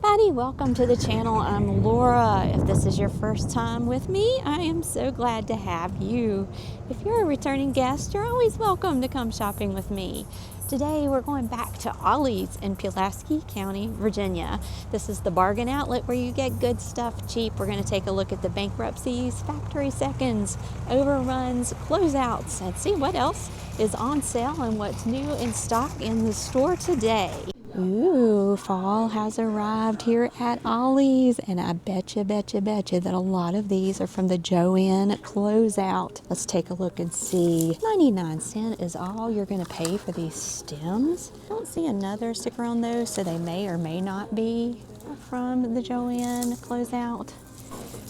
everybody, welcome to the channel. I'm Laura. If this is your first time with me, I am so glad to have you. If you're a returning guest, you're always welcome to come shopping with me. Today we're going back to OLLIE'S in Pulaski County, Virginia. This is the bargain outlet where you get good stuff cheap. We're going to take a look at the bankruptcies, factory seconds, overruns, closeouts, and see what else is on sale and what's new in stock in the store today. Ooh, fall has arrived here at OLLIE'S, and I betcha that a lot of these are from the Joann closeout. Let's take a look and see. 99 cents is all you're going to pay for these stems. I don't see another sticker on those, so they may or may not be from the Joann closeout.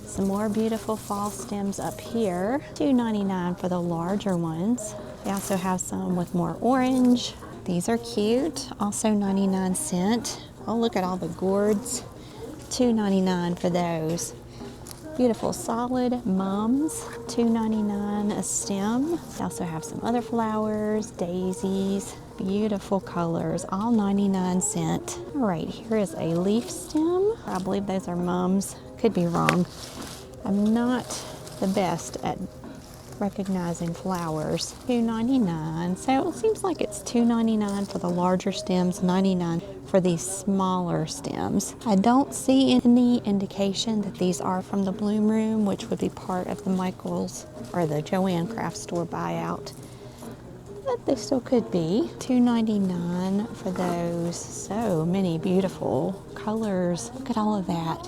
Some more beautiful fall stems up here. $2.99 for the larger ones. They also have some with more orange. These are cute, also 99 cents. Oh, look at all the gourds. $2.99 for those. Beautiful solid mums, $2.99 a stem. They also have some other flowers, daisies, beautiful colors, all 99 cents. All right, here is a leaf stem. I believe those are mums. Could be wrong. I'm not the best at recognizing flowers. $2.99. So it seems like it's $2.99 for the larger stems, $99 for these smaller stems. I don't see any indication that these are from the Bloom Room, which would be part of the Michaels or the Joann craft store buyout. But they still could be. $2.99 for those. So many beautiful colors. Look at all of that.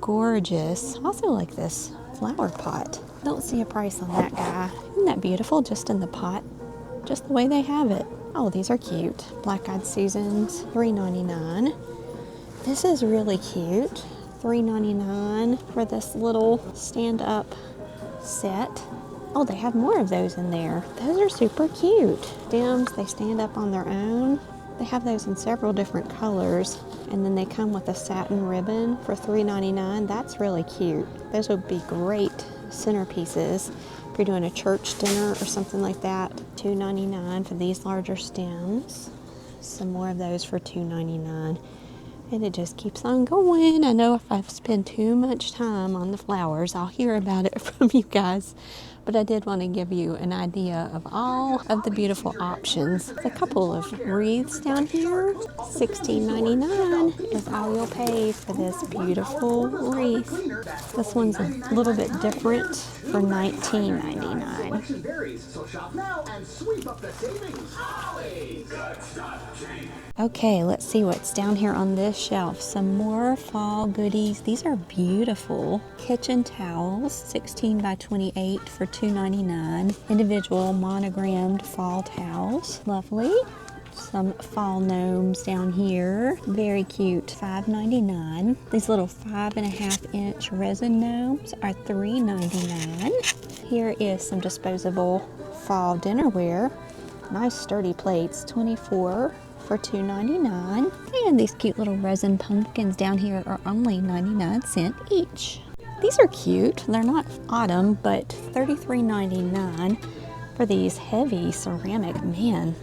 Gorgeous. Also like this flower pot. Don't see a price on that guy. Isn't that beautiful? Just in the pot. Just the way they have it. Oh, these are cute. Black-eyed Susans, $3.99. This is really cute. $3.99 for this little stand-up set. Oh, they have more of those in there. Those are super cute. Stems, they stand up on their own. They have those in several different colors. And then they come with a satin ribbon for $3.99. That's really cute. Those would be great centerpieces if you're doing a church dinner or something like that. $2.99 for these larger stems. Some more of those for $2.99. And it just keeps on going. I know if I've spent too much time on the flowers, I'll hear about it from you guys. But I did want to give you an idea of all of the beautiful options. A couple of wreaths down here. $16.99 is all you'll pay for this beautiful wreath. This one's a little bit different for $19.99. Okay, let's see what's down here on this shelf. Some more fall goodies. These are beautiful. Kitchen towels, 16 by 28 for $2.99. Individual monogrammed fall towels. Lovely. Some fall gnomes down here. Very cute. $5.99. These little 5.5-inch resin gnomes are $3.99. Here is some disposable fall dinnerware. Nice sturdy plates. $24 for $2.99. And these cute little resin pumpkins down here are only 99 cents each. These are cute. They're not autumn, but $33.99 for these heavy ceramic. Man,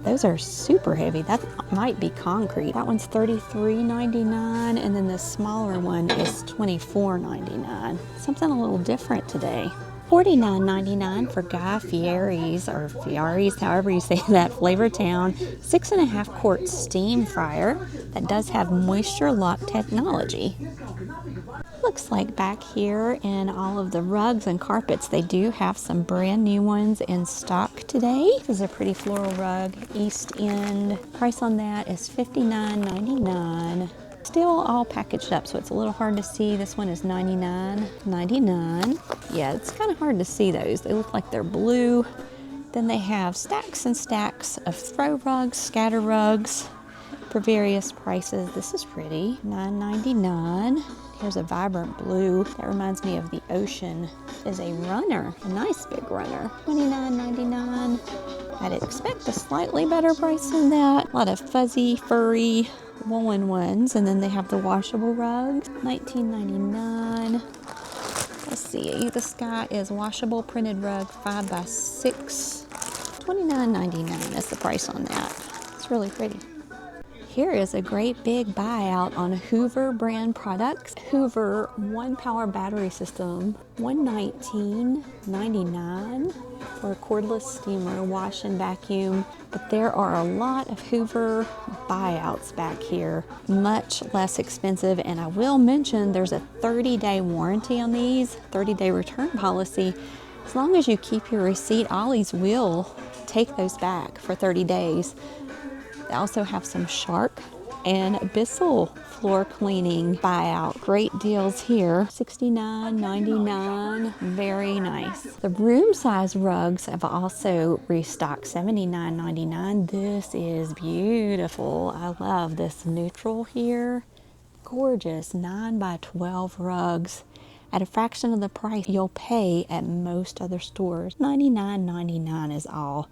those are super heavy. That might be concrete. That one's $33.99, and then the smaller one is $24.99. Something a little different today. $49.99 for Guy Fieri's, or Fieri's, however you say that, Flavortown 6.5 quart steam fryer that does have moisture lock technology. Looks like back here in all of the rugs and carpets, they do have some brand new ones in stock today. This is a pretty floral rug, East End. Price on that is $59.99. Still all packaged up, so it's a little hard to see. This one is $99.99. Yeah, it's kind of hard to see those. They look like they're blue. Then they have stacks and stacks of throw rugs, scatter rugs for various prices. This is pretty, $9.99. Here's a vibrant blue. That reminds me of the ocean. Is a runner, a nice big runner. $29.99. I'd expect a slightly better price than that. A lot of fuzzy, furry, woolen ones. And then they have the washable rugs. $19.99. Let's see, this guy is washable printed rug 5x6. $29.99 is the price on that. It's really pretty. Here is a great big buyout on Hoover brand products. Hoover 1-power battery system, $119.99 for a cordless steamer, wash and vacuum. But there are a lot of Hoover buyouts back here, much less expensive. And I will mention there's a 30-day warranty on these, 30-day return policy. As long as you keep your receipt, Ollie's will take those back for 30 days. They also have some Shark and Bissell floor cleaning buyout. Great deals here. $69.99. Very nice. The room size rugs have also restocked. $79.99. This is beautiful. I love this neutral here. Gorgeous 9x12 rugs at a fraction of the price you'll pay at most other stores. $99.99 is all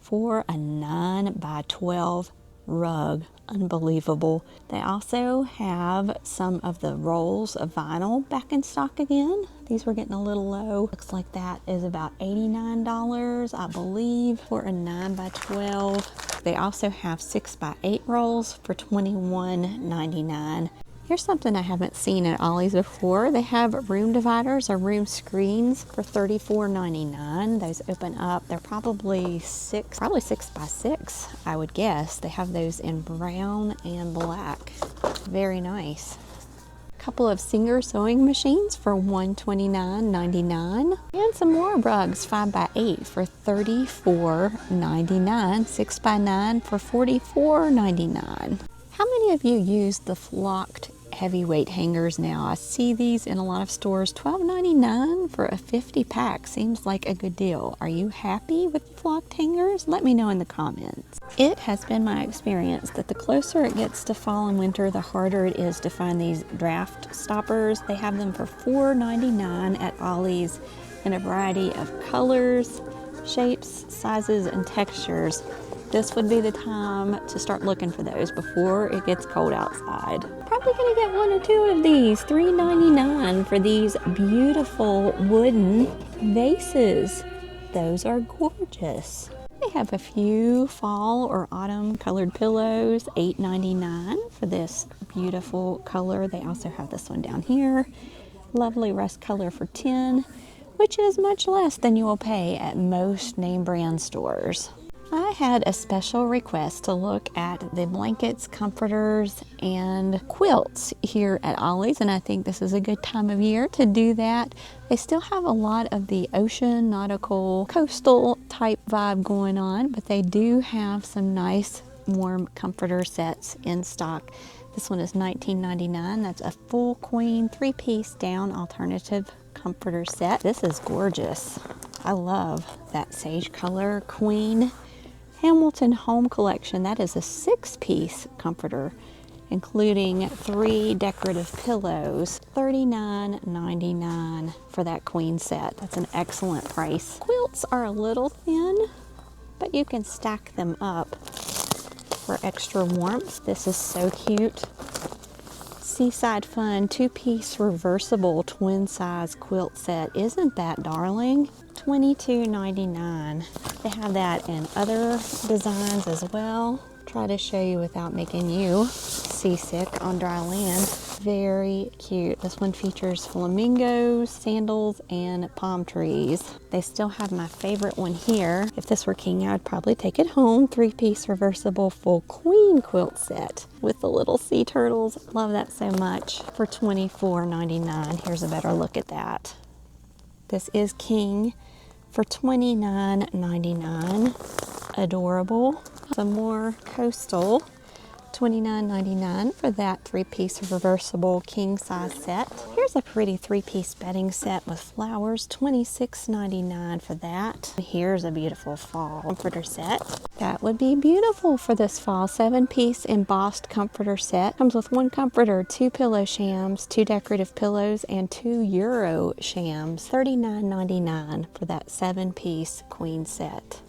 for a 9x12 rug. Unbelievable. They also have some of the rolls of vinyl back in stock again. These were getting a little low. Looks like that is about $89, I believe, for a 9x12. They also have 6x8 rolls for $21.99. Here's something I haven't seen at Ollie's before. They have room dividers or room screens for $34.99. Those open up. They're probably 6x6, I would guess. They have those in brown and black. Very nice. A couple of Singer sewing machines for $129.99. And some more rugs, 5x8 for $34.99. 6x9 for $44.99. How many of you use the flocked heavyweight hangers now? I see these in a lot of stores. $12.99 for a 50 pack seems like a good deal. Are you happy with flocked hangers? Let me know in the comments. It has been my experience that the closer it gets to fall and winter, the harder it is to find these draft stoppers. They have them for $4.99 at Ollie's in a variety of colors, shapes, sizes, and textures. This would be the time to start looking for those before it gets cold outside. Probably gonna get one or two of these. $3.99 for these beautiful wooden vases. Those are gorgeous. They have a few fall or autumn colored pillows. $8.99 for this beautiful color. They also have this one down here. Lovely rust color for $10, which is much less than you will pay at most name brand stores. I had a special request to look at the blankets, comforters, and quilts here at Ollie's, and I think this is a good time of year to do that. They still have a lot of the ocean, nautical, coastal type vibe going on, but they do have some nice warm comforter sets in stock. This one is $19.99. That's a full queen 3-piece down alternative comforter set. This is gorgeous. I love that sage color queen. Hamilton Home Collection, that is a 6-piece comforter, including 3 decorative pillows. $39.99 for that queen set. That's an excellent price. Quilts are a little thin, but you can stack them up for extra warmth. This is so cute. Seaside Fun 2-piece reversible twin size quilt set. Isn't that darling? $22.99. They have that in other designs as well. Try to show you without making you seasick on dry land. Very cute. This one features flamingos, sandals, and palm trees. They still have my favorite one here. If this were king, I'd probably take it home. 3-piece reversible full queen quilt set with the little sea turtles. Love that so much. For $24.99. Here's a better look at that. This is king for $29.99. Adorable. Some more coastal. $29.99 for that 3-piece reversible king size set. Here's a pretty 3-piece bedding set with flowers. $26.99 for that. Here's a beautiful fall comforter set. That would be beautiful for this fall. 7-piece embossed comforter set. Comes with 1 comforter, 2 pillow shams, 2 decorative pillows, and 2 Euro shams. $39.99 for that 7-piece queen set.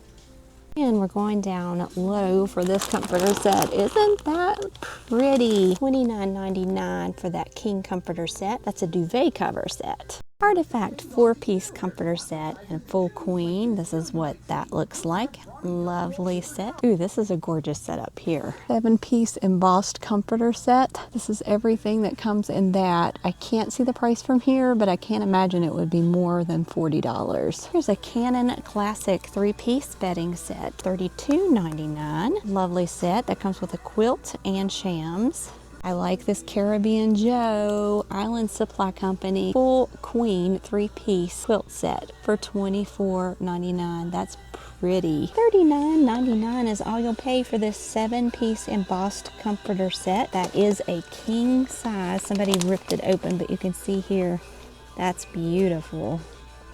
And we're going down low for this comforter set. Isn't that pretty? $29.99 for that king comforter set. That's a duvet cover set. Artifact 4-piece comforter set and full queen. This is what that looks like. Lovely set. Ooh, this is a gorgeous setup here. 7-piece embossed comforter set. This is everything that comes in that. I can't see the price from here, but I can't imagine it would be more than $40. Here's a Canon Classic 3-piece bedding set, $32.99. Lovely set that comes with a quilt and shams. I like this Caribbean Joe Island Supply Company full queen 3-piece quilt set for $24.99. That's pretty. $39.99 is all you'll pay for this 7-piece embossed comforter set. That is a king size. Somebody ripped it open, but you can see here, that's beautiful.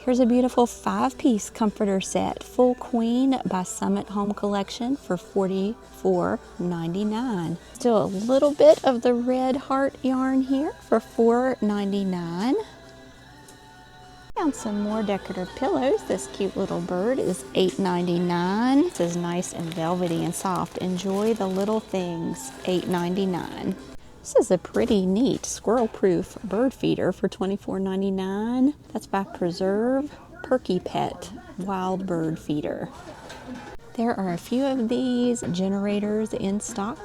Here's a beautiful 5-piece comforter set, full queen by Summit Home Collection for $44.99. Still a little bit of the red heart yarn here for $4.99. Found some more decorative pillows. This cute little bird is $8.99. This is nice and velvety and soft. Enjoy the little things, $8.99. This is a pretty neat squirrel-proof bird feeder for $24.99. That's by Preserve Perky Pet Wild Bird Feeder. There are a few of these generators in stock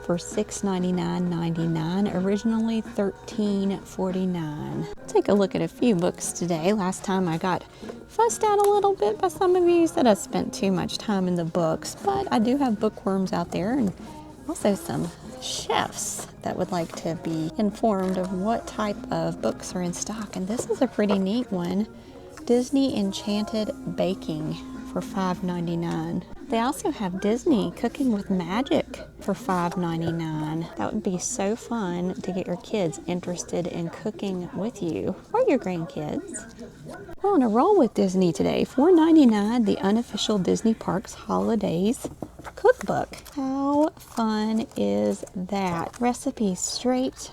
for $699.99, originally $13.49. Take a look at a few books today. Last time I got fussed out a little bit by some of you, said I spent too much time in the books, but I do have bookworms out there and also some chefs that would like to be informed of what type of books are in stock. And this is a pretty neat one, Disney Enchanted Baking for $5.99. They also have Disney Cooking with Magic for $5.99. That would be so fun to get your kids interested in cooking with you or your grandkids. We're on a roll with Disney today. $4.99, the unofficial Disney Parks Holidays Cookbook. How fun is that? Recipes straight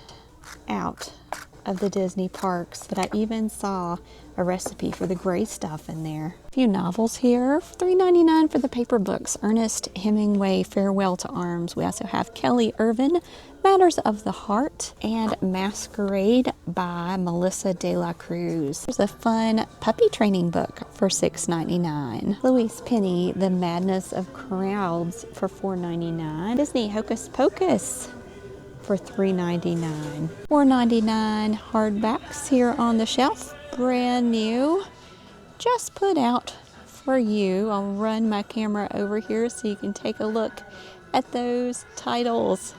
out of the Disney parks, but I even saw a recipe for the gray stuff in there. A few novels here, $3.99 for the paper books. Ernest Hemingway, Farewell to Arms. We also have Kelly Irvin, Matters of the Heart, and Masquerade by Melissa De La Cruz. There's a fun puppy training book for $6.99. Louise Penny, The Madness of Crowds for $4.99. Disney Hocus Pocus for $3.99. $4.99 hardbacks here on the shelf, brand new, just put out for you. I'll run my camera over here so you can take a look at those titles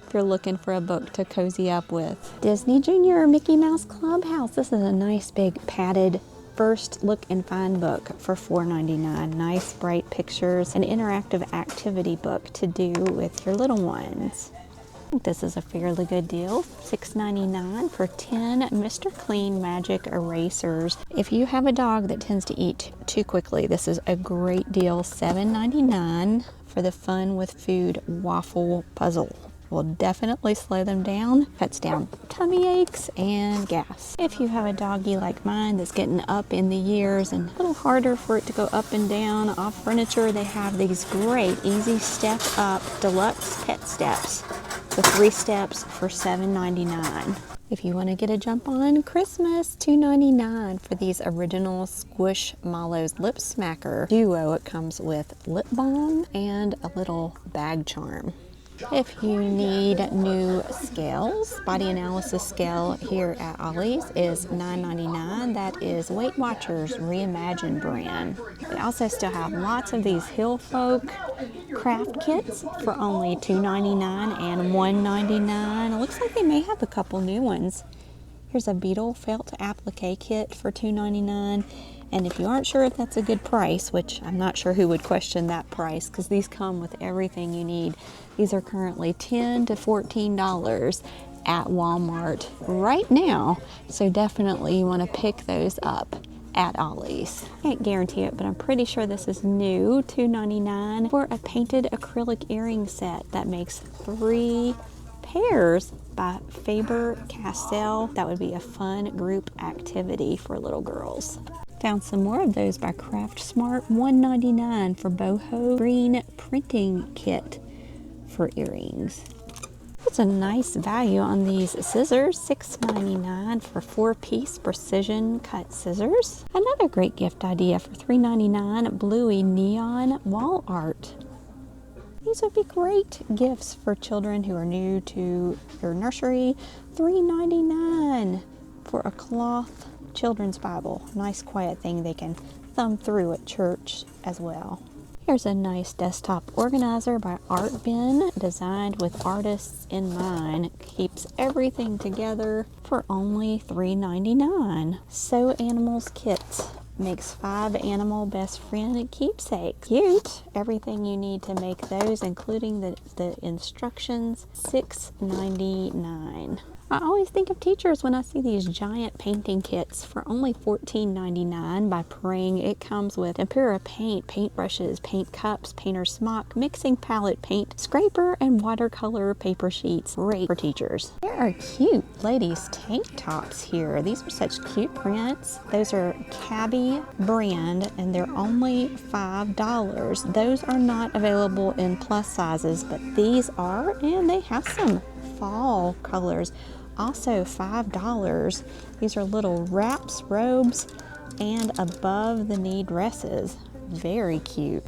if you're looking for a book to cozy up with. Disney Junior Mickey Mouse Clubhouse. This is a nice big padded first look and find book for $4.99. Nice bright pictures, an interactive activity book to do with your little ones. I think this is a fairly good deal, $6.99 for 10 Mr. Clean Magic Erasers. If you have a dog that tends to eat too quickly, this is a great deal, $7.99 for the Fun with Food Waffle Puzzle. Will definitely slow them down, cuts down tummy aches and gas. If you have a doggy like mine that's getting up in the years and a little harder for it to go up and down off furniture, they have these great easy step up deluxe pet steps. The 3 steps for $7.99. If you want to get a jump on Christmas, $2.99 for these original Squishmallows Lip Smacker Duo. It comes with lip balm and a little bag charm. If you need new scales, Body Analysis Scale here at Ollie's is $9.99. That is Weight Watchers Reimagined brand. They also still have lots of these Hill Folk craft kits for only $2.99 and $1.99. It looks like they may have a couple new ones. Here's a beetle felt applique kit for $2.99. And if you aren't sure if that's a good price, which I'm not sure who would question that price because these come with everything you need, these are currently $10 to $14 at Walmart right now. So definitely you want to pick those up at Ollie's. Can't guarantee it, but I'm pretty sure this is new, $2.99 for a painted acrylic earring set that makes 3 pairs by Faber-Castell. That would be a fun group activity for little girls. Found some more of those by Craft Smart, $1.99 for boho green printing kit for earrings. Here's a nice value on these scissors, $6.99 for 4-piece precision cut scissors. Another great gift idea for $3.99, bluey neon wall art. These would be great gifts for children who are new to your nursery. $3.99 for a cloth children's Bible. Nice quiet thing they can thumb through at church as well. Here's a nice desktop organizer by Art Bin, designed with artists in mind. Keeps everything together for only $3.99. Sew Animals Kit makes 5 animal best friend keepsakes. Cute! Everything you need to make those, including the instructions, $6.99. I always think of teachers when I see these giant painting kits for only $14.99 by Praying. It comes with tempera paint, paintbrushes, paint cups, painter's smock, mixing palette, paint scraper, and watercolor paper sheets. Great for teachers. There are cute ladies' tank tops here. These are such cute prints. Those are Cabby brand and they're only $5. Those are not available in plus sizes, but these are, and they have some fall colors, also $5. These are little wraps, robes, and above the knee dresses. Very cute.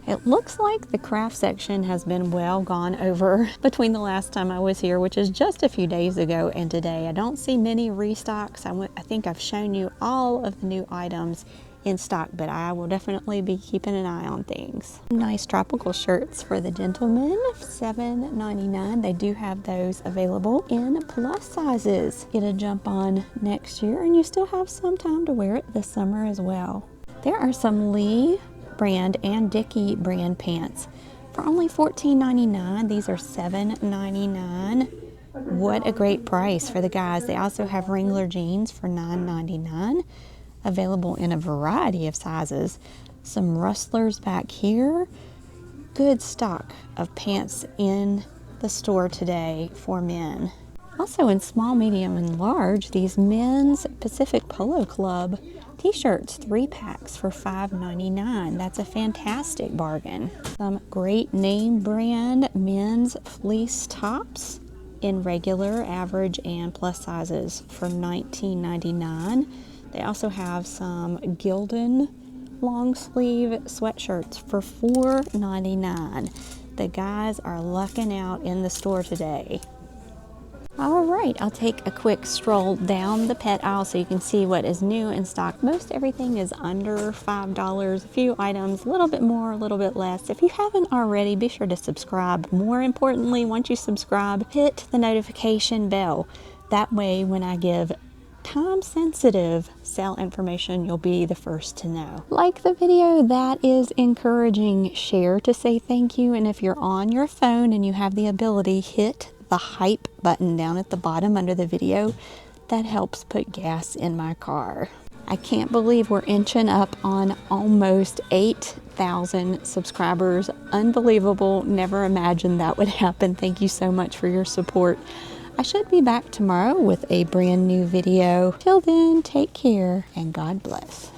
It looks like the craft section has been well gone over between the last time I was here, which is just a few days ago, and today. I don't see many restocks. I think I've shown you all of the new items in stock, but I will definitely be keeping an eye on things. Nice tropical shirts for the gentlemen, $7.99. They do have those available in plus sizes. Get a jump on next year, and you still have some time to wear it this summer as well. There are some Lee brand and Dickie brand pants for only $14.99. These are $7.99. What a great price for the guys. They also have Wrangler jeans for $9.99. Available in a variety of sizes. Some rustlers back here. Good stock of pants in the store today for men. Also in small, medium, and large, these men's Pacific Polo Club t-shirts, 3 packs for $5.99. That's a fantastic bargain. Some great name brand men's fleece tops in regular, average, and plus sizes for $19.99. They also have some Gildan long sleeve sweatshirts for $4.99. The guys are lucking out in the store today. All right, I'll take a quick stroll down the pet aisle so you can see what is new in stock. Most everything is under $5. A few items, a little bit more, a little bit less. If you haven't already, be sure to subscribe. More importantly, once you subscribe, hit the notification bell. That way, when I give time-sensitive sale information, you'll be the first to know. Like the video, that is encouraging. Share to say thank you, and if you're on your phone and you have the ability, hit the hype button down at the bottom under the video. That helps put gas in my car. I can't believe we're inching up on almost 8,000 subscribers. Unbelievable. Never imagined that would happen. Thank you so much for your support. I should be back tomorrow with a brand new video. Till then, take care and God bless.